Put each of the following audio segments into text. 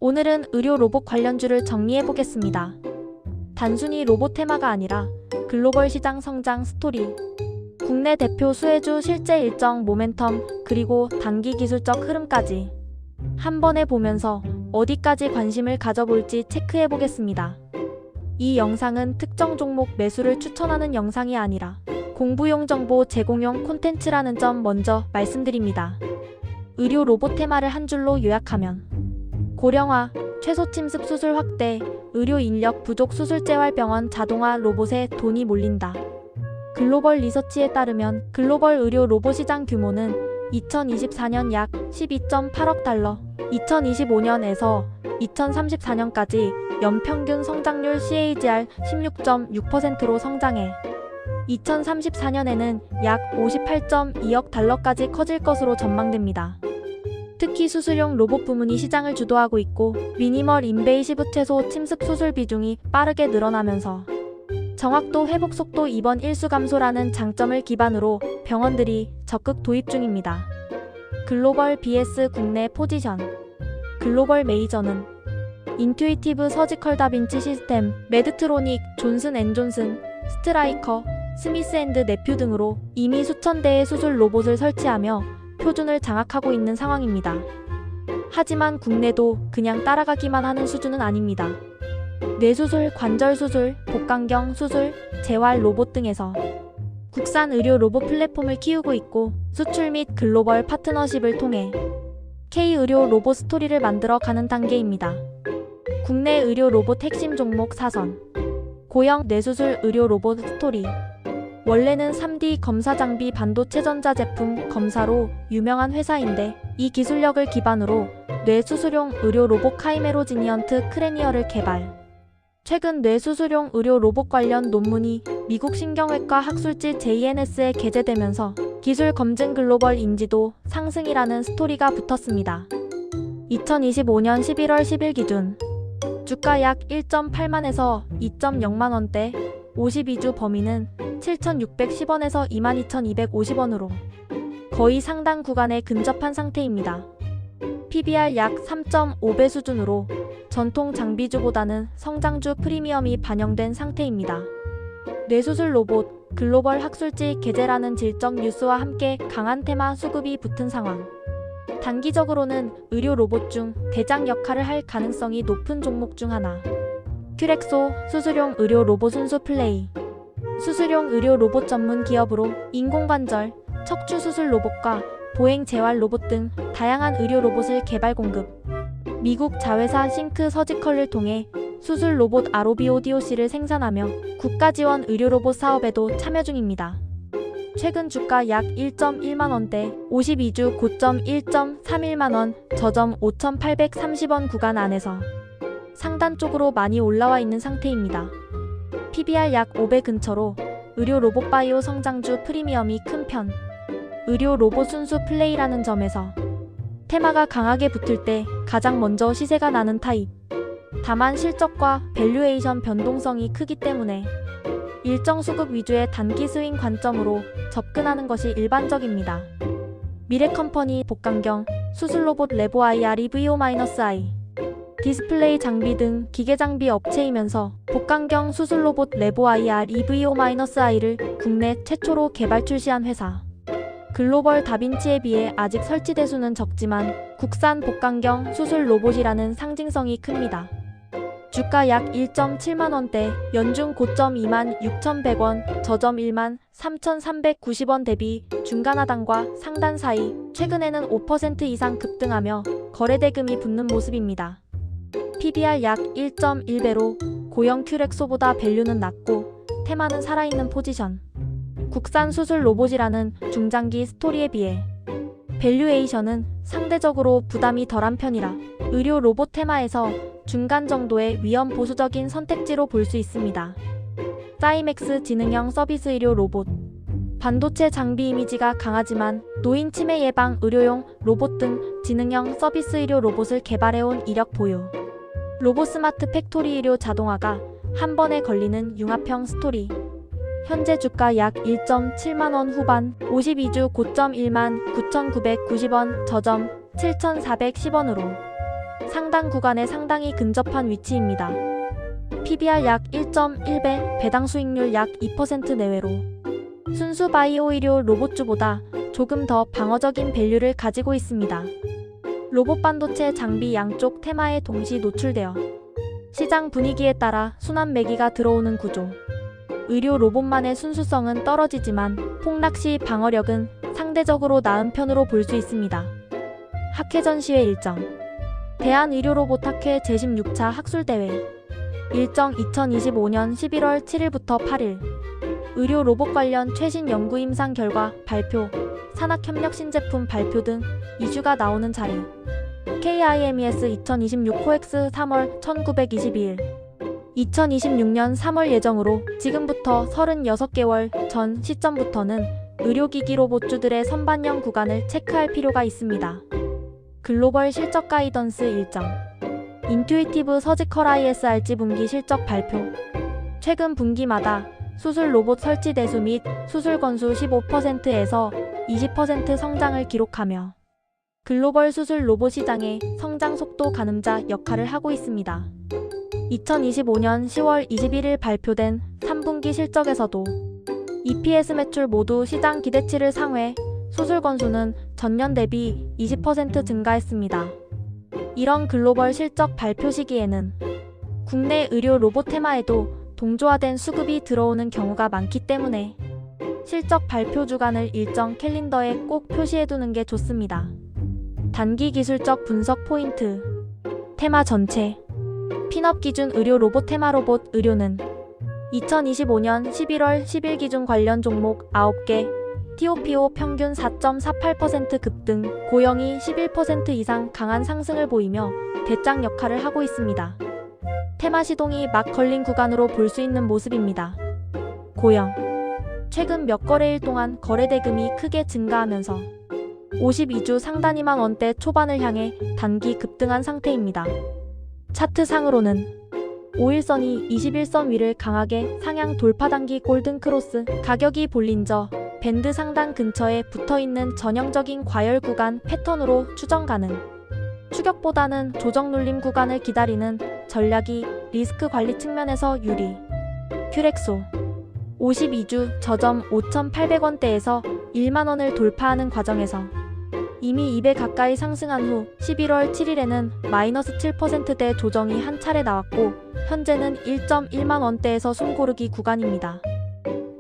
오늘은 의료 로봇 관련주를 정리해 보겠습니다. 단순히 로봇 테마가 아니라 글로벌 시장 성장 스토리, 국내 대표 수혜주 실제 일정 모멘텀, 그리고 단기 기술적 흐름까지 한 번에 보면서 어디까지 관심을 가져볼지 체크해 보겠습니다. 이 영상은 특정 종목 매수를 추천하는 영상이 아니라 공부용 정보 제공용 콘텐츠라는 점 먼저 말씀드립니다. 의료 로봇 테마를 한 줄로 요약하면 고령화, 최소 침습 수술 확대, 의료 인력 부족 수술 재활병원 자동화 로봇에 돈이 몰린다. 글로벌 리서치에 따르면 글로벌 의료 로봇 시장 규모는 2024년 약 12.8억 달러, 2025년에서 2034년까지 연평균 성장률 CAGR 16.6%로 성장해 2034년에는 약 58.2억 달러까지 커질 것으로 전망됩니다. 특히 수술용 로봇 부문이 시장을 주도하고 있고 미니멀 인베이시브 최소 침습 수술 비중이 빠르게 늘어나면서 정확도 회복 속도 입원 일수 감소라는 장점을 기반으로 병원들이 적극 도입 중입니다. 글로벌 vs 국내 포지션. 글로벌 메이저는 인투이티브 서지컬 다빈치 시스템, 메드트로닉, 존슨앤존슨, 스트라이커, 스미스앤드네퓨 등으로 이미 수천 대의 수술 로봇을 설치하며 표준을 장악하고 있는 상황입니다. 하지만 국내도 그냥 따라가기만 하는 수준은 아닙니다. 뇌수술, 관절수술, 복강경 수술, 재활 로봇 등에서 국산 의료 로봇 플랫폼을 키우고 있고 수출 및 글로벌 파트너십을 통해 K-의료 로봇 스토리를 만들어 가는 단계입니다. 국내 의료 로봇 핵심 종목 사선. 고형 뇌수술 의료 로봇 스토리. 원래는 3D 검사 장비 반도체 전자제품 검사로 유명한 회사인데 이 기술력을 기반으로 뇌수술용 의료 로봇 카이메로지니언트 크레니어를 개발. 최근 뇌수술용 의료 로봇 관련 논문이 미국 신경외과 학술지 JNS에 게재되면서 기술 검증 글로벌 인지도 상승이라는 스토리가 붙었습니다. 2025년 11월 10일 기준 주가 약 1.8만에서 2.0만 원대, 52주 범위는 7,610원에서 22,250원으로 거의 상단 구간에 근접한 상태입니다. PBR 약 3.5배 수준으로 전통 장비주보다는 성장주 프리미엄이 반영된 상태입니다. 뇌수술 로봇, 글로벌 학술지 게재라는 질적 뉴스와 함께 강한 테마 수급이 붙은 상황. 단기적으로는 의료 로봇 중 대장 역할을 할 가능성이 높은 종목 중 하나. 큐렉소, 수술용 의료 로봇 순수 플레이. 수술용 의료 로봇 전문 기업으로 인공관절, 척추 수술 로봇과 보행 재활 로봇 등 다양한 의료 로봇을 개발 공급. 미국 자회사 싱크 서지컬을 통해 수술 로봇 ROBODOC를 생산하며 국가 지원 의료 로봇 사업에도 참여 중입니다. 최근 주가 약 1.1만 원대, 52주 고점 1.31만 원, 저점 5,830원 구간 안에서 상단 쪽으로 많이 올라와 있는 상태입니다. PBR 약 5배 근처로 의료 로봇 바이오 성장주 프리미엄이 큰 편. 의료 로봇 순수 플레이라는 점에서 테마가 강하게 붙을 때 가장 먼저 시세가 나는 타입. 다만 실적과 밸류에이션 변동성이 크기 때문에 일정 수급 위주의 단기 스윙 관점으로 접근하는 것이 일반적입니다. 미래컴퍼니 복강경, 수술 로봇 레보 IR EVO-I, 디스플레이 장비 등 기계 장비 업체이면서 복강경 수술 로봇 레보 IR EVO-I를 국내 최초로 개발 출시한 회사. 글로벌 다빈치에 비해 아직 설치 대수는 적지만 국산 복강경 수술 로봇이라는 상징성이 큽니다. 주가 약 1.7만 원대, 연중 고점 26,100원, 저점 13,390원 대비 중간 하단과 상단 사이, 최근에는 5% 이상 급등하며 거래대금이 붙는 모습입니다. PBR 약 1.1배로 고형 큐렉소보다 밸류는 낮고 테마는 살아있는 포지션. 국산 수술 로봇이라는 중장기 스토리에 비해 밸류에이션은 상대적으로 부담이 덜한 편이라 의료 로봇 테마에서 중간 정도의 위험 보수적인 선택지로 볼 수 있습니다. 사이맥스 지능형 서비스 의료 로봇. 반도체 장비 이미지가 강하지만 노인 치매 예방 의료용 로봇 등 지능형 서비스 의료 로봇을 개발해온 이력 보유. 로봇 스마트 팩토리 의료 자동화가 한 번에 걸리는 융합형 스토리. 현재 주가 약 1.7만원 후반, 52주 고점 19,990원, 저점 7,410원으로 상단 구간에 상당히 근접한 위치입니다. PBR 약 1.1배, 배당 수익률 약 2% 내외로 순수 바이오 의료 로봇주보다 조금 더 방어적인 밸류를 가지고 있습니다. 로봇 반도체 장비 양쪽 테마에 동시 노출되어 시장 분위기에 따라 순환 매기가 들어오는 구조. 의료 로봇만의 순수성은 떨어지지만 폭락 시 방어력은 상대적으로 나은 편으로 볼 수 있습니다. 학회 전시회 일정. 대한의료로봇학회 제16차 학술대회 일정 2025년 11월 7일부터 8일. 의료 로봇 관련 최신 연구 임상 결과 발표, 산학협력 신제품 발표 등 이슈가 나오는 자리. KIMES 2026 코엑스 3월 1922일 2026년 3월 예정으로 지금부터 36개월 전 시점부터는 의료기기 로봇주들의 선반영 구간을 체크할 필요가 있습니다. 글로벌 실적 가이던스 일정. 인투이티브 서지컬 ISRG 분기 실적 발표. 최근 분기마다 수술 로봇 설치 대수 및 수술 건수 15%에서 20% 성장을 기록하며 글로벌 수술 로봇 시장의 성장 속도 가늠자 역할을 하고 있습니다. 2025년 10월 21일 발표된 3분기 실적에서도 EPS 매출 모두 시장 기대치를 상회, 수술 건수는 전년 대비 20% 증가했습니다. 이런 글로벌 실적 발표 시기에는 국내 의료 로봇 테마에도 동조화된 수급이 들어오는 경우가 많기 때문에 실적 발표 주간을 일정 캘린더에 꼭 표시해두는 게 좋습니다. 단기 기술적 분석 포인트. 테마 전체. 핀업 기준 의료 로봇 테마 로봇 의료는 2025년 11월 10일 기준 관련 종목 9개, TOPO 평균 4.48% 급등, 고영이 11% 이상 강한 상승을 보이며 대장 역할을 하고 있습니다. 테마 시동이 막 걸린 구간으로 볼 수 있는 모습입니다. 고영. 최근 몇 거래일 동안 거래 대금이 크게 증가하면서 52주 상단 2만 원대 초반을 향해 단기 급등한 상태입니다. 차트상으로는 5일선이 21선 위를 강하게 상향 돌파 단기 골든 크로스, 가격이 볼린저 밴드 상단 근처에 붙어있는 전형적인 과열 구간 패턴으로 추정 가능. 추격보다는 조정 눌림 구간을 기다리는 전략이 리스크 관리 측면에서 유리. 큐렉소 52주 저점 5,800원대에서 1만원을 돌파하는 과정에서 이미 2배 가까이 상승한 후 11월 7일에는 마이너스 7%대 조정이 한 차례 나왔고 현재는 1.1만원대에서 숨고르기 구간입니다.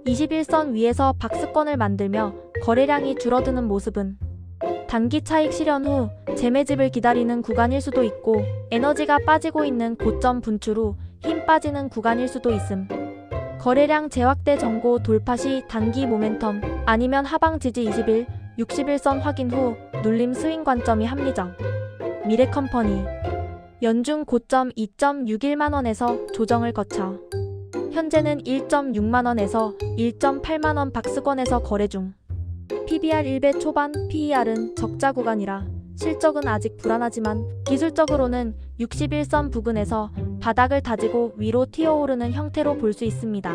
21선 위에서 박스권을 만들며 거래량이 줄어드는 모습은 단기 차익 실현 후 재매집을 기다리는 구간일 수도 있고 에너지가 빠지고 있는 고점 분출 후 힘 빠지는 구간일 수도 있음. 거래량 재확대 전고 돌파 시 단기 모멘텀 아니면 하방 지지 20일, 61선 확인 후 눌림 스윙 관점이 합리적. 미래컴퍼니 연중 고점 2.61만원에서 조정을 거쳐 현재는 1.6만원에서 1.8만원 박스권에서 거래 중. PBR 1배 초반, PER은 적자 구간이라 실적은 아직 불안하지만 기술적으로는 61선 부근에서 바닥을 다지고 위로 튀어오르는 형태로 볼 수 있습니다.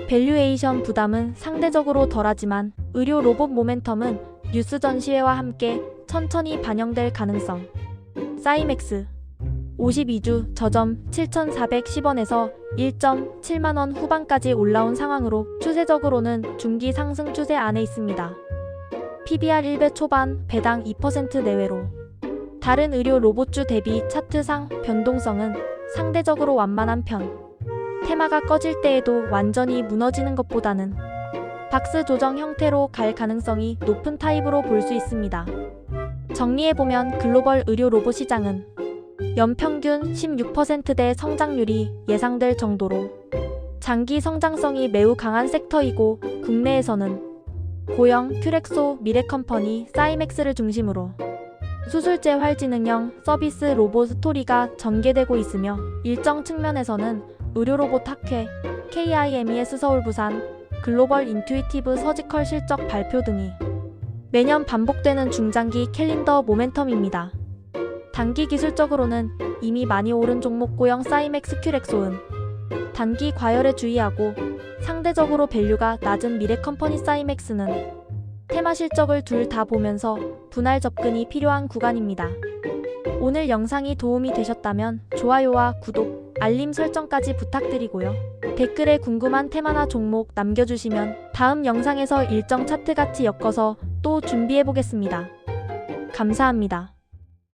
밸류에이션 부담은 상대적으로 덜하지만 의료 로봇 모멘텀은 뉴스 전시회와 함께 천천히 반영될 가능성. 사이맥스 52주 저점 7,410원에서 1.7만원 후반까지 올라온 상황으로 추세적으로는 중기 상승 추세 안에 있습니다. PBR 1배 초반, 배당 2% 내외로 다른 의료 로봇주 대비 차트상 변동성은 상대적으로 완만한 편. 테마가 꺼질 때에도 완전히 무너지는 것보다는 박스 조정 형태로 갈 가능성이 높은 타입으로 볼 수 있습니다. 정리해보면 글로벌 의료 로봇 시장은 연평균 16%대 성장률이 예상될 정도로 장기 성장성이 매우 강한 섹터이고 국내에서는 고영, 큐렉소, 미래컴퍼니, 사이맥스를 중심으로 수술재 활지능형 서비스 로봇 스토리가 전개되고 있으며 일정 측면에서는 의료로봇 학회, KIMES 서울 부산, 글로벌 인투이티브 서지컬 실적 발표 등이 매년 반복되는 중장기 캘린더 모멘텀입니다. 단기 기술적으로는 이미 많이 오른 종목 고영 사이맥스 큐렉소은 단기 과열에 주의하고 상대적으로 밸류가 낮은 미래컴퍼니 사이맥스는 테마 실적을 둘 다 보면서 분할 접근이 필요한 구간입니다. 오늘 영상이 도움이 되셨다면 좋아요와 구독, 알림 설정까지 부탁드리고요. 댓글에 궁금한 테마나 종목 남겨주시면 다음 영상에서 일정 차트 같이 엮어서 또 준비해보겠습니다. 감사합니다.